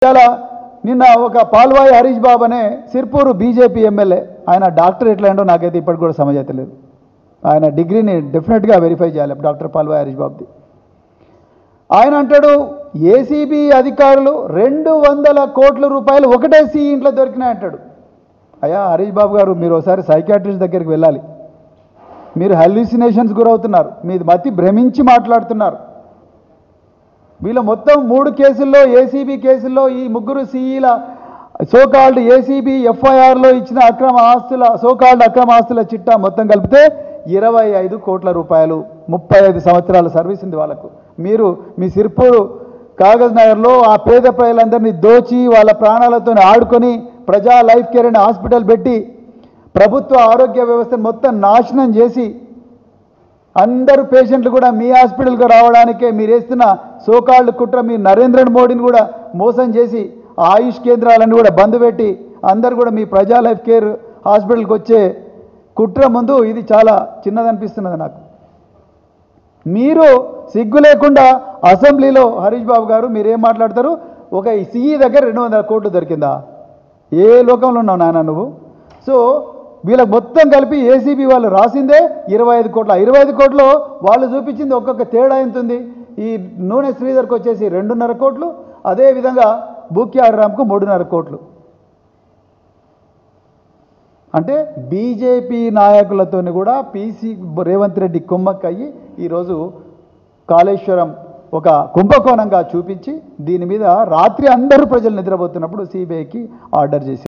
చాలా నిన్న ఒక పాల్వాయి హరీష్ బాబు అనే సిర్పూరు బీజేపీ ఎమ్మెల్యే, ఆయన డాక్టర్ ఎట్లా ఏంటో నాకైతే ఇప్పటికి కూడా సమజైతలేదు. ఆయన డిగ్రీని డెఫినెట్గా వెరిఫై చేయాలి డాక్టర్ పాల్వాయి హరీష్ బాబుది. ఆయన అంటాడు ఏసీబీ అధికారులు 200 కోట్ల రూపాయలు ఒకటే సిఈ ఇంట్లో దొరికినాయి అంటాడు. అయ్యా హరీష్ బాబు గారు, మీరు ఒకసారి సైకాట్రిస్ట్ దగ్గరికి వెళ్ళాలి. మీరు హెల్యూసినేషన్స్ గురవుతున్నారు, మీది మతి భ్రమించి మాట్లాడుతున్నారు. వీళ్ళ మొత్తం 3 కేసుల్లో, ఏసీబీ కేసుల్లో ఈ ముగ్గురు సిఈల సోకాల్డ్ ఏసీబీ ఎఫ్ఐఆర్లో ఇచ్చిన సోకాల్డ్ అక్రమ ఆస్తుల చిట్టా మొత్తం కలిపితే 25 కోట్ల రూపాయలు. 35 సంవత్సరాల సర్వీస్ ఉంది వాళ్ళకు. మీరు మీ సిర్పూరు కాగజ్ నగర్లో ఆ పేద ప్రజలందరినీ దోచి వాళ్ళ ప్రాణాలతో ఆడుకొని ప్రజా లైఫ్ కేర్ అనే హాస్పిటల్ పెట్టి ప్రభుత్వ ఆరోగ్య వ్యవస్థను మొత్తం నాశనం చేసి అందరు పేషెంట్లు కూడా మీ హాస్పిటల్కి రావడానికే మీరు వేస్తున్న సోకాల్డ్ కుట్ర, మీ నరేంద్ర మోడీని కూడా మోసం చేసి ఆయుష్ కేంద్రాలను కూడా బంద్ పెట్టి అందరు కూడా మీ ప్రజా లైఫ్ కేర్ హాస్పిటల్కి వచ్చే కుట్ర ముందు ఇది చాలా చిన్నదనిపిస్తున్నది నాకు. మీరు సిగ్గు లేకుండా అసెంబ్లీలో హరీష్ బాబు గారు మీరేం మాట్లాడతారు? ఒక సిఈ దగ్గర 200 కోట్లు దొరికిందా? ఏ లోకంలో ఉన్నావు నాయన నువ్వు? సో వీళ్ళకి మొత్తం కలిపి ఏసీబీ వాళ్ళు రాసిందే 25 కోట్ల. 25 కోట్లు వాళ్ళు చూపించింది ఒక్కొక్క తేడా ఎంత ఉంది. ఈ నూనె శ్రీధర్కి వచ్చేసి 2.5 కోట్లు, అదేవిధంగా బూక్యార్ రామ్కు 3.5 కోట్లు. అంటే బీజేపీ నాయకులతో కూడా పీసీ రేవంత్ రెడ్డి కుమ్మక్కయ్యి ఈరోజు కాళేశ్వరం ఒక కుంభకోణంగా చూపించి దీని మీద రాత్రి అందరూ ప్రజలు నిద్రపోతున్నప్పుడు సిబిఐకి ఆర్డర్ చేసి